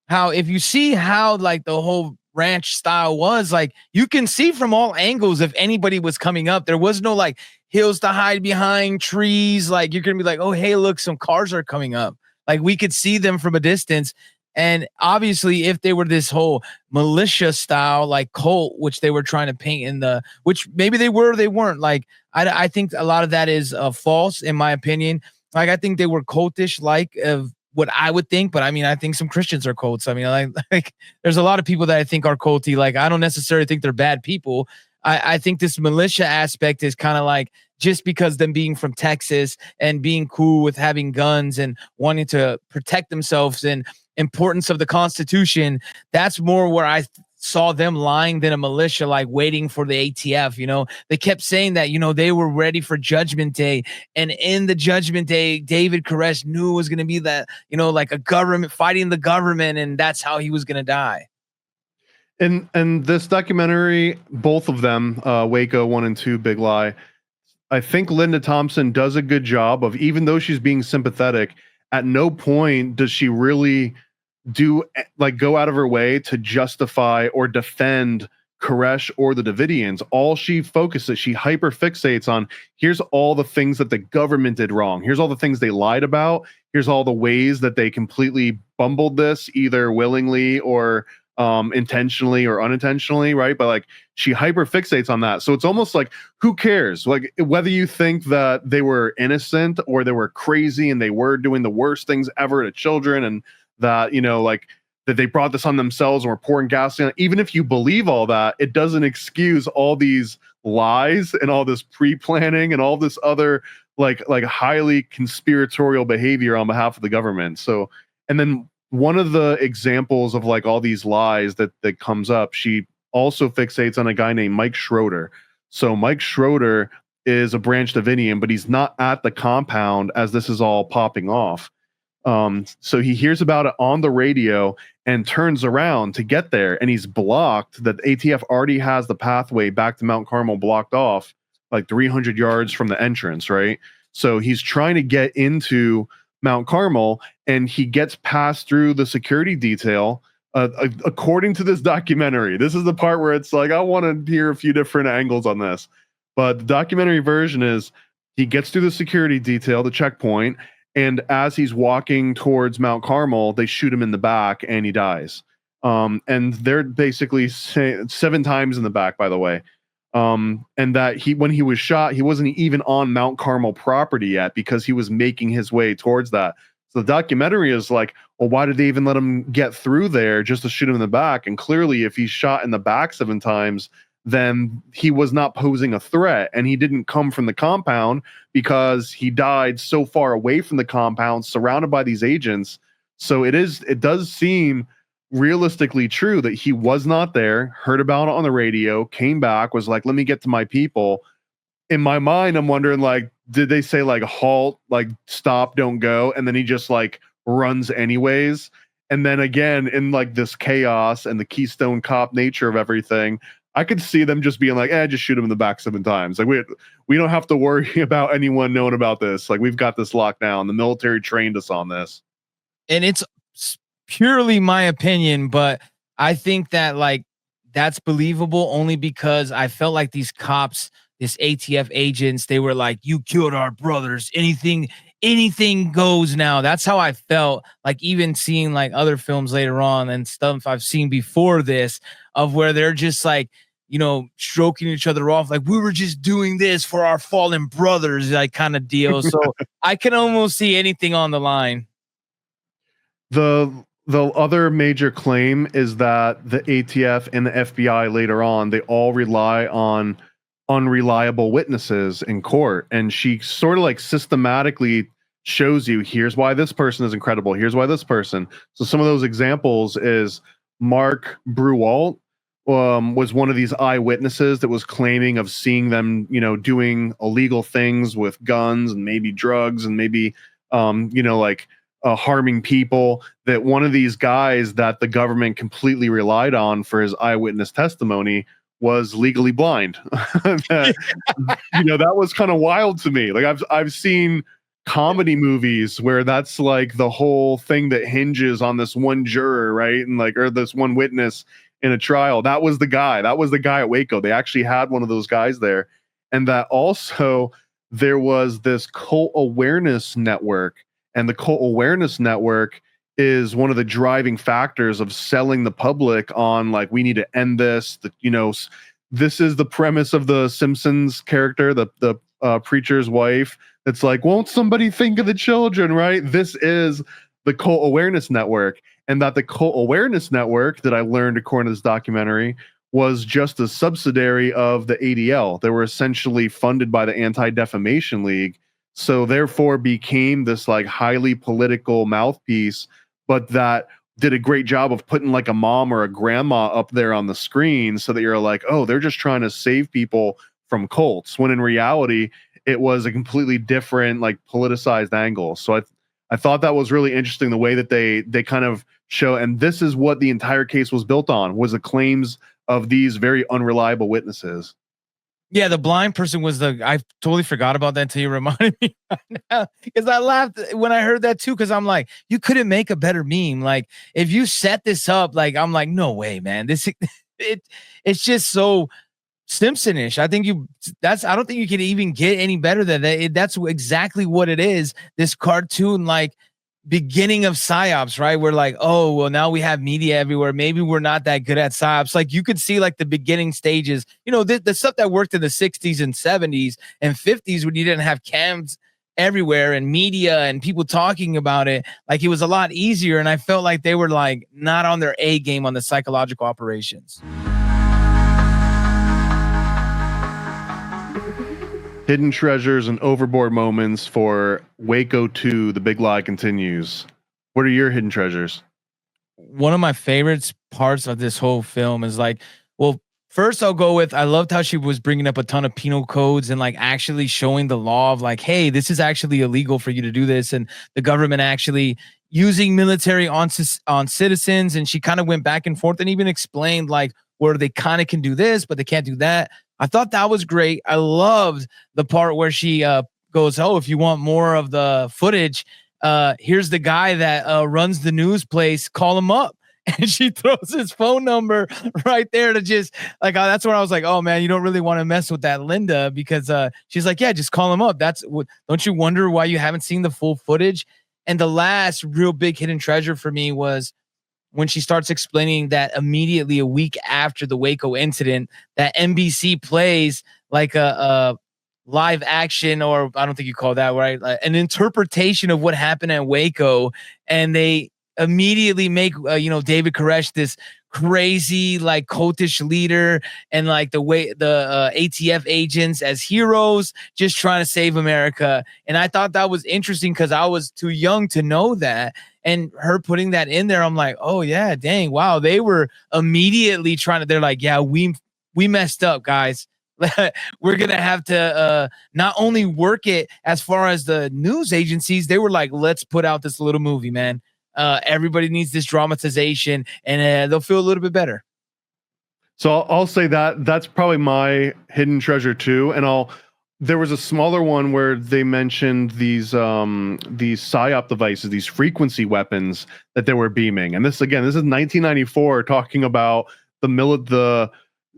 how if you see how like the whole ranch style was, like you can see from all angles if anybody was coming up. There was no like hills to hide behind, trees. Like you're gonna be like, oh hey, look, some cars are coming up. Like we could see them from a distance. And obviously, if they were this whole militia style, like cult, which they were trying to paint which maybe they were, they weren't. Like I think a lot of that is false, in my opinion. Like, I think they were cultish, like of what I would think, but I mean, I think some Christians are cults. I mean, like there's a lot of people that I think are culty. Like, I don't necessarily think they're bad people. I think this militia aspect is kind of like just because them being from Texas and being cool with having guns and wanting to protect themselves and importance of the Constitution. That's more where I saw them lying than a militia, like waiting for the ATF. They kept saying that, they were ready for Judgment Day. And in the Judgment Day, David Koresh knew it was going to be that, like a government fighting the government. And that's how he was going to die. And this documentary, both of them, Waco 1 and 2, Big Lie, I think Linda Thompson does a good job of, even though she's being sympathetic, at no point does she really go out of her way to justify or defend Koresh or the Davidians. All she focuses, she hyper fixates on, here's all the things that the government did wrong. Here's all the things they lied about. Here's all the ways that they completely bumbled this, either willingly or intentionally or unintentionally, right? But like, she hyper fixates on that. So it's almost like, who cares? Like, whether you think that they were innocent or they were crazy and they were doing the worst things ever to children, and that, that they brought this on themselves and were pouring gasoline. Even if you believe all that, it doesn't excuse all these lies and all this pre-planning and all this other like highly conspiratorial behavior on behalf of the government. So, and then one of the examples of like all these lies that comes up, she also fixates on a guy named Mike Schroeder. So Mike Schroeder is a Branch Davidian, but he's not at the compound as this is all popping off. So he hears about it on the radio and turns around to get there, and he's blocked. That ATF already has the pathway back to Mount Carmel blocked off like 300 yards from the entrance, right? So he's trying to get into Mount Carmel, and he gets passed through the security detail. According to this documentary, this is the part where it's like, I want to hear a few different angles on this. But the documentary version is, he gets through the security detail, the checkpoint, and as he's walking towards Mount Carmel, they shoot him in the back and he dies. And they're basically 7 times in the back, by the way. And that when he was shot, he wasn't even on Mount Carmel property yet, because he was making his way towards that. So the documentary is like, well, why did they even let him get through there just to shoot him in the back? And clearly, if he's shot in the back 7 times, then he was not posing a threat, and he didn't come from the compound because he died so far away from the compound, surrounded by these agents. So it does seem realistically true that he was not there, heard about it on the radio, came back, was like, let me get to my people. In my mind, I'm wondering, like, did they say like halt, like stop, don't go? And then he just like runs anyways. And then again, in like this chaos and the Keystone Cop nature of everything, I could see them just being like, just shoot him in the back 7 times. Like, we don't have to worry about anyone knowing about this. Like, we've got this locked down. The military trained us on this. And it's purely my opinion, but I think that like that's believable only because I felt like these cops, this ATF agents, they were like, you killed our brothers. Anything goes now. That's how I felt. Like, even seeing like other films later on and stuff I've seen before this, of where they're just like, stroking each other off, like, we were just doing this for our fallen brothers, like kind of deal. So I can almost see anything on the line. The other major claim is that the ATF and the FBI later on, they all rely on unreliable witnesses in court. And she sort of like systematically shows you, here's why this person is incredible. Here's why this person. So some of those examples is Mark Bruwalt was one of these eyewitnesses that was claiming of seeing them, doing illegal things with guns and maybe drugs and maybe, harming people. That one of these guys that the government completely relied on for his eyewitness testimony was legally blind. That was kind of wild to me. Like, I've seen comedy movies where that's like the whole thing that hinges on this one juror, right? And like, or this one witness in a trial. That was the guy at Waco. They actually had one of those guys there. And that also there was this cult awareness network, and the cult awareness network is one of the driving factors of selling the public on, like, we need to end this. This is the premise of the Simpsons character, the preacher's wife, It's like, won't somebody think of the children, right? This is the Cult Awareness Network. And that the Cult Awareness Network, that I learned according to this documentary, was just a subsidiary of the ADL. They were essentially funded by the Anti-Defamation League, so therefore became this like highly political mouthpiece, but that did a great job of putting like a mom or a grandma up there on the screen so that you're like, oh, they're just trying to save people from cults, when in reality it was a completely different like politicized angle. So I thought that was really interesting, the way that they kind of show, and this is what the entire case was built on, was the claims of these very unreliable witnesses. Yeah, the blind person was I totally forgot about that until you reminded me right now. Because I laughed when I heard that too. Because I'm like, you couldn't make a better meme. Like, if you set this up, like, I'm like, no way, man. This it's just so Simpsonish. I don't think you can even get any better than that. That's exactly what it is. This cartoon, like, beginning of psyops, right? We're like, oh, well, now we have media everywhere. Maybe we're not that good at psyops. Like, you could see like the beginning stages, the stuff that worked in the 60s and 70s and 50s, when you didn't have cams everywhere and media and people talking about it. Like, it was a lot easier. And I felt like they were like not on their A game on the psychological operations. Hidden treasures and overboard moments for Waco 2, The Big Lie Continues. What are your hidden treasures? One of my favorite parts of this whole film is like, well, first I'll go with, I loved how she was bringing up a ton of penal codes and like actually showing the law of like, hey, this is actually illegal for you to do this. And the government actually using military on citizens. And she kind of went back and forth and even explained like where they kind of can do this, but they can't do that. I thought that was great. I loved the part where she goes, oh, if you want more of the footage, here's the guy that runs the news place, call him up. And she throws his phone number right there to just like, that's where I was like, oh man, you don't really want to mess with that Linda, because she's like, yeah, just call him up. That's what, don't you wonder why you haven't seen the full footage? And the last real big hidden treasure for me was when she starts explaining that immediately a week after the Waco incident, that NBC plays like a live action, or I don't think you call that right, an interpretation of what happened at Waco, and they immediately make David Koresh this crazy like cultish leader, and like the way the ATF agents as heroes just trying to save America. And I thought that was interesting because I was too young to know that, and her putting that in there, I'm like, oh yeah, dang, wow, they were immediately trying to, they're like, yeah, we messed up, guys. We're gonna have to not only work it as far as the news agencies, they were like, let's put out this little movie, man. Everybody needs this dramatization, and they'll feel a little bit better. So I'll say that that's probably my hidden treasure too. And there was a smaller one where they mentioned these psyop devices, these frequency weapons that they were beaming. And this is 1994, talking about the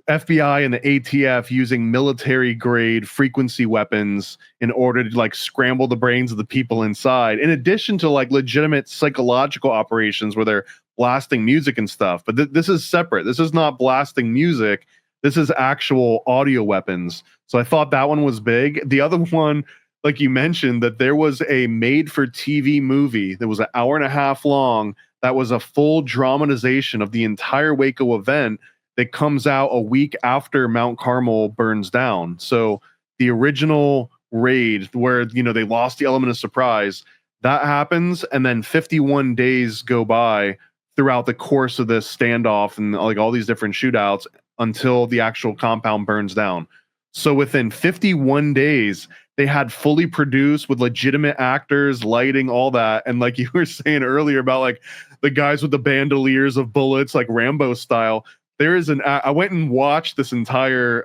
FBI and the ATF using military grade frequency weapons in order to like scramble the brains of the people inside, in addition to like legitimate psychological operations where they're blasting music and stuff. But this is separate. This is not blasting music. This is actual audio weapons. So I thought that one was big. The other one, like you mentioned, that there was a made for TV movie that was an hour and a half long. That was a full dramatization of the entire Waco event that comes out a week after Mount Carmel burns down. So the original raid where, they lost the element of surprise, that happens. And then 51 days go by throughout the course of this standoff and like all these different shootouts until the actual compound burns down. So within 51 days, they had fully produced with legitimate actors, lighting, all that. And like you were saying earlier about like the guys with the bandoliers of bullets, like Rambo style, I went and watched this entire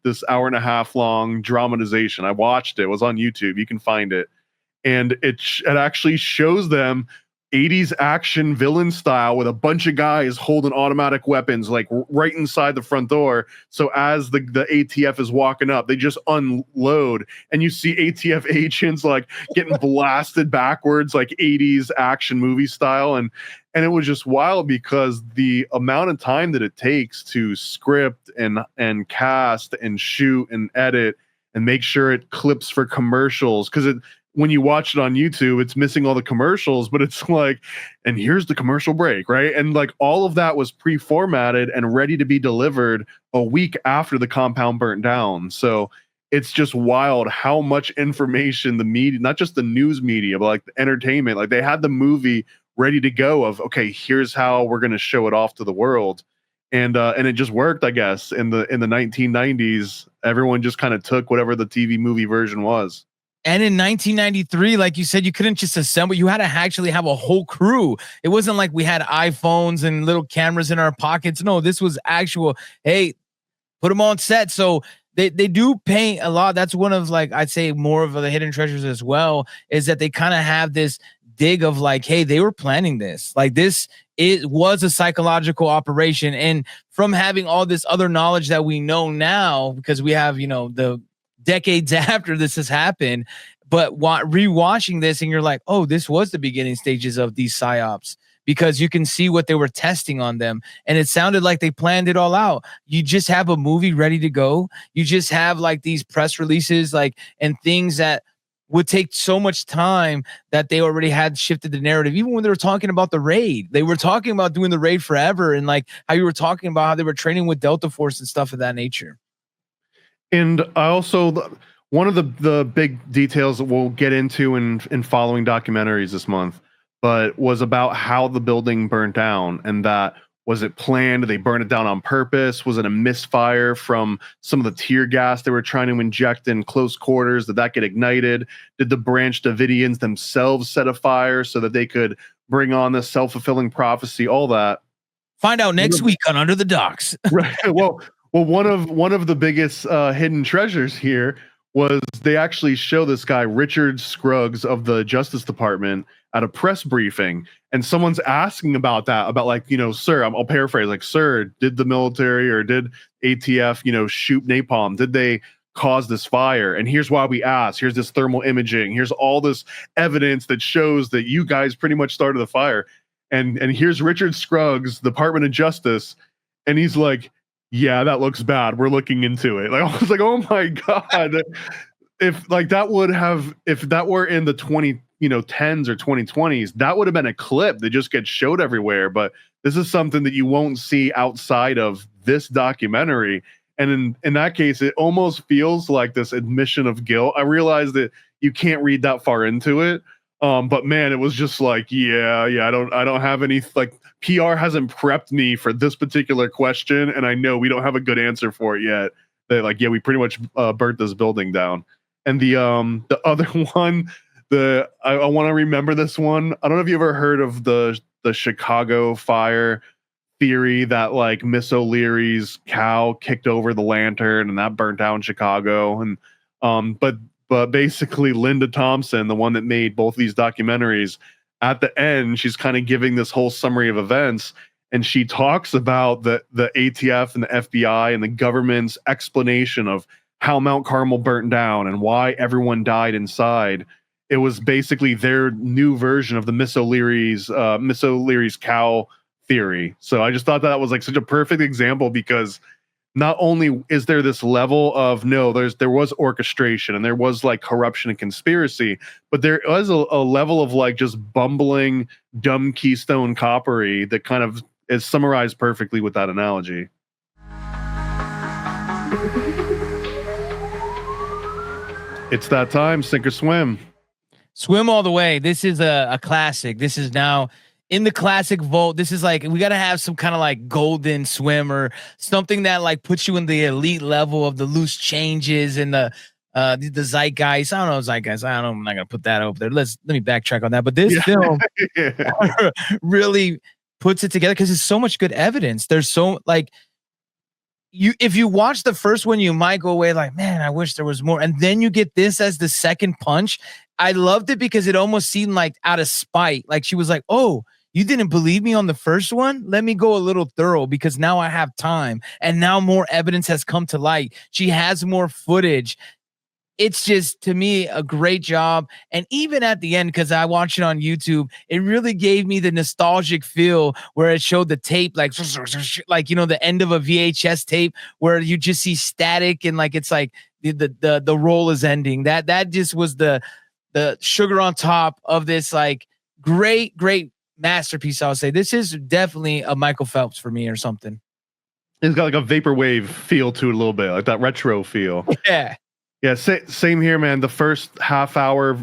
this hour and a half long dramatization. I watched it. It was on YouTube. You can find it. And it actually shows them 80s action villain style with a bunch of guys holding automatic weapons like right inside the front door. So as the ATF is walking up, they just unload and you see ATF agents like getting blasted backwards like 80s action movie style. And it was just wild because the amount of time that it takes to script and cast and shoot and edit and make sure it clips for commercials, because it when you watch it on YouTube, it's missing all the commercials, but it's like, and here's the commercial break, right? And like all of that was pre-formatted and ready to be delivered a week after the compound burnt down. So it's just wild how much information the media, not just the news media, but like the entertainment, like they had the movie ready to go of, okay, here's how we're going to show it off to the world. And it just worked, I guess. In the 1990s, everyone just kind of took whatever the TV movie version was. And in 1993, like you said, you couldn't just assemble. You had to actually have a whole crew. It wasn't like we had iPhones and little cameras in our pockets. No, this was actual, hey, put them on set. So they do paint a lot. That's one of, like, I'd say more of the hidden treasures as well, is that they kind of have this dig of like, hey, they were planning this. Like this, it was a psychological operation. And from having all this other knowledge that we know now, because we have, the decades after this has happened, but rewatching this and you're like, oh, this was the beginning stages of these psyops, because you can see what they were testing on them. And it sounded like they planned it all out. You just have a movie ready to go. You just have like these press releases, like, and things that would take so much time that they already had shifted the narrative. Even when they were talking about the raid, they were talking about doing the raid forever. And like how you were talking about how they were training with Delta Force and stuff of that nature. And I also, one of the big details that we'll get into in following documentaries this month, but was about how the building burnt down, and that, was it planned? Did they burn it down on purpose? Was it a misfire from some of the tear gas they were trying to inject in close quarters? Did that get ignited? Did the Branch Davidians themselves set a fire so that they could bring on the self-fulfilling prophecy? All that. Find out next week on Under the Docks. Right. Well, one of the biggest hidden treasures here was they actually show this guy, Richard Scruggs of the Justice Department, at a press briefing, and someone's asking about that, about like, sir, I'll paraphrase, like, sir, did the military or did ATF, shoot napalm? Did they cause this fire? And here's why we asked. Here's this thermal imaging. Here's all this evidence that shows that you guys pretty much started the fire. And here's Richard Scruggs, Department of Justice, and he's like, yeah, that looks bad. We're looking into it. Like, I was like, oh my God. If that were in the 10s or 2020s, that would have been a clip that just gets showed everywhere. But this is something that you won't see outside of this documentary. And in that case, it almost feels like this admission of guilt. I realize that you can't read that far into it. But man, it was just like, yeah, I don't have any, like, PR hasn't prepped me for this particular question, and I know we don't have a good answer for it yet. They're like, yeah, we pretty much burnt this building down. And the other one, I want to remember this one. I don't know if you ever heard of the Chicago fire theory that like Miss O'Leary's cow kicked over the lantern and that burnt down Chicago. And but basically Linda Thompson, the one that made both these documentaries, at the end, she's kind of giving this whole summary of events, and she talks about the ATF and the FBI and the government's explanation of how Mount Carmel burnt down and why everyone died inside. It was basically their new version of the Miss O'Leary's cow theory. So I just thought that was like such a perfect example, because not only is there this level of there was orchestration and there was like corruption and conspiracy, but there was a level of like just bumbling, dumb Keystone coppery that kind of is summarized perfectly with that analogy. It's that time, sink or swim. Swim all the way. This is a classic. This is now in the classic vault. This is like, we got to have some kind of like golden swim or something that like puts you in the elite level of the loose changes and the zeitgeist. I don't know, zeitgeist. I don't know. I'm not gonna put that over there. Let me backtrack on that. But this film really puts it together, because there's so much good evidence. There's so like, if you watch the first one, you might go away like, man, I wish there was more. And then you get this as the second punch. I loved it because it almost seemed like out of spite. Like she was like, oh, you didn't believe me on the first one? Let me go a little thorough, because now I have time. And now more evidence has come to light. She has more footage. It's just, to me, a great job. And even at the end, because I watched it on YouTube, it really gave me the nostalgic feel where it showed the tape, like the end of a VHS tape, where you just see static and like it's like the role is ending. That just was the sugar on top of this like great masterpiece. I'll say this is definitely a Michael Phelps for me or something. It's got like a vaporwave feel to it a little bit, like that retro feel. Yeah. Yeah, same here, man. The first half hour,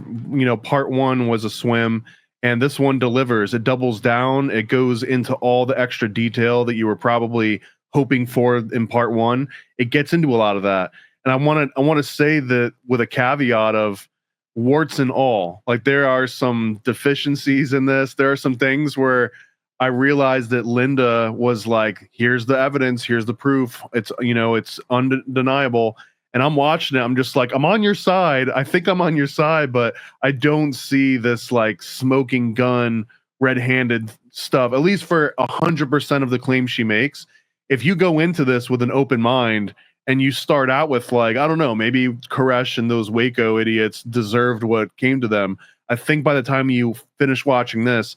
part one was a swim, and this one delivers. It doubles down. It goes into all the extra detail that you were probably hoping for in part one. It gets into a lot of that, and I want to say that with a caveat of warts and all. Like there are some deficiencies in this. There are some things where I realized that Linda was like, "Here's the evidence. Here's the proof. It's it's undeniable." And I'm watching it. I'm just like, I'm on your side. I think I'm on your side, but I don't see this like smoking gun, red-handed stuff. At least for 100% of the claims she makes. If you go into this with an open mind and you start out with like, I don't know, maybe Koresh and those Waco idiots deserved what came to them. I think by the time you finish watching this,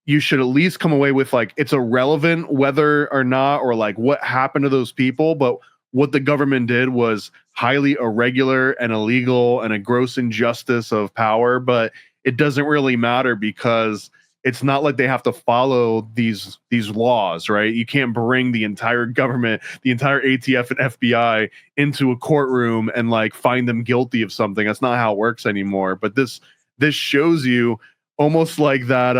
you should at least come away with like, it's irrelevant whether or not, or like what happened to those people, but what the government did was highly irregular and illegal and a gross injustice of power, but it doesn't really matter because it's not like they have to follow these laws, right? You can't bring the entire government, the entire ATF and FBI into a courtroom and like find them guilty of something. That's not how it works anymore. But this shows you almost like that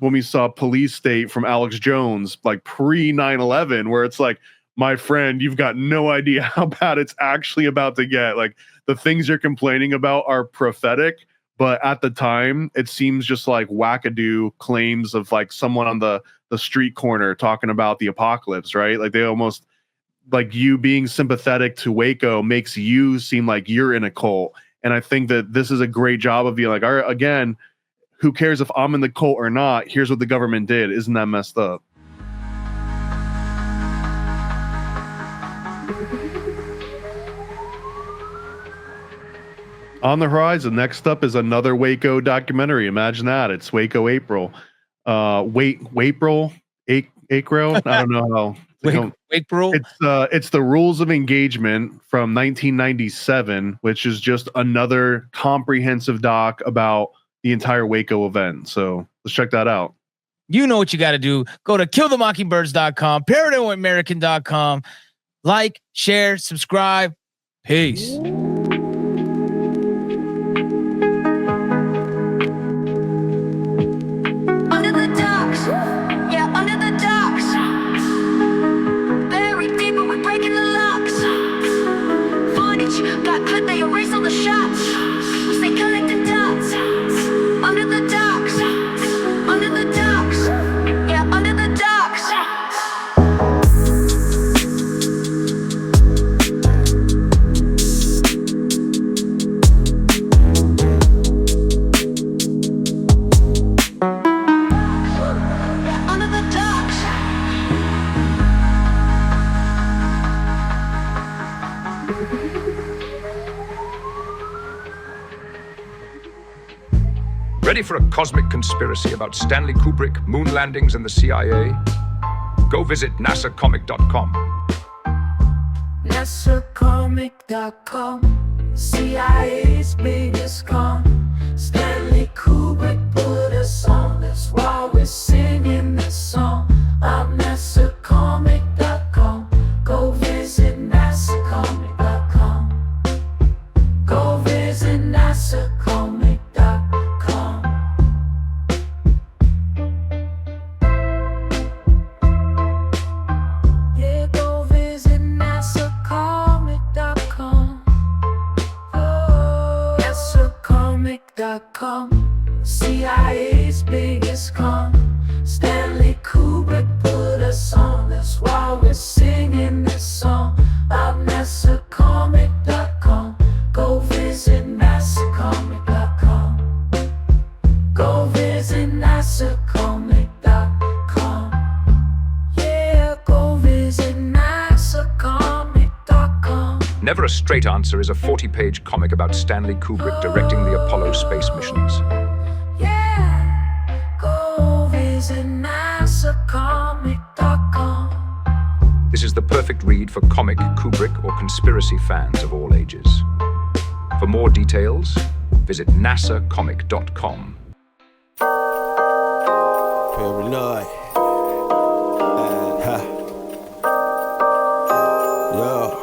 when we saw Police State from Alex Jones, like pre 9/11, where it's like, my friend, you've got no idea how bad it's actually about to get. Like the things you're complaining about are prophetic, but at the time it seems just like wackadoo claims of like someone on the street corner talking about the apocalypse, right? Like they almost, like you being sympathetic to Waco makes you seem like you're in a cult. And I think that this is a great job of being like, all right, again, who cares if I'm in the cult or not? Here's what the government did. Isn't that messed up? On the horizon, next up is another Waco documentary. Imagine that. It's Waco April. April? Acro? I don't know how. April? It's the Rules of Engagement from 1997, which is just another comprehensive doc about the entire Waco event. So let's check that out. You know what you got to do. Go to killthemockingbirds.com, paranoidamerican.com. Like, share, subscribe. Peace. Ready for a cosmic conspiracy about Stanley Kubrick, moon landings, and the CIA? Go visit nasacomic.com. nasacomic.com, CIA's biggest con. Stanley Kubrick put us on, that's why we're singing this song. I'm nasacomic.com. Go visit nasacomic.com. Go visit nasacomic.com. Yeah, go visit nasacomic.com. Oh, nasacomic.com, CIA's biggest con. Stanley Kubrick put us on, that's why we're singing this song. I'm nasacomic.com. Go visit nasacomic.com. Go visit nasacomic.com. Yeah, go visit nasacomic.com. Never a Straight Answer is a 40-page comic about Stanley Kubrick directing the Apollo space missions. Yeah, go visit nasacomic.com. This is the perfect read for comic, Kubrick, or conspiracy fans of all ages. For more details, visit nasacomic.com. Paranoid. Yo.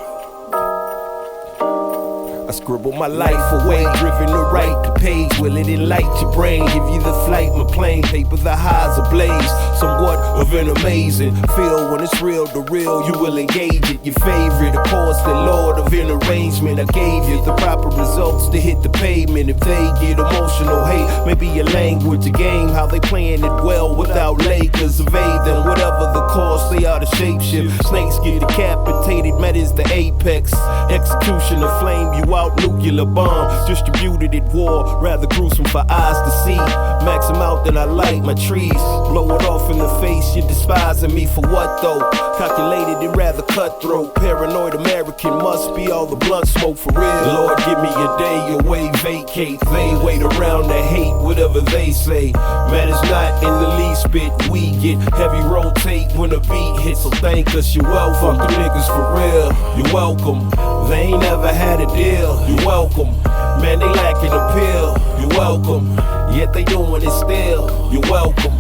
I scribble my life away, driven to write the page. Will it enlighten your brain? Give you the flight, my plane paper, the highs ablaze. Somewhat of an amazing feel when it's real to real. You will engage it. Your favorite, of course, the Lord of an arrangement. I gave you the proper results to hit the pavement. If they get emotional, hate, maybe your language, a game, how they playing it well without Lakers. Evade them, whatever the cost, they are the shapeshift. Snakes get decapitated, met is the apex. Execution of flame you out, nuclear bomb distributed at war, rather gruesome for eyes to see. Max them out, then I light my trees. Blow it off in the face, you're despising me for what though? Calculated and rather cutthroat. Paranoid American must be all the blunt smoke for real. Lord, give me a day away, vacate. They wait around to hate whatever they say. Man, it's not in the least bit. We get heavy rotate when a beat hits, so thank us, you're welcome. Fuck the niggas for real, you're welcome. They ain't never had a deal, you're welcome. Man, they lacking appeal, you're welcome. Yet they doing it still, you're welcome.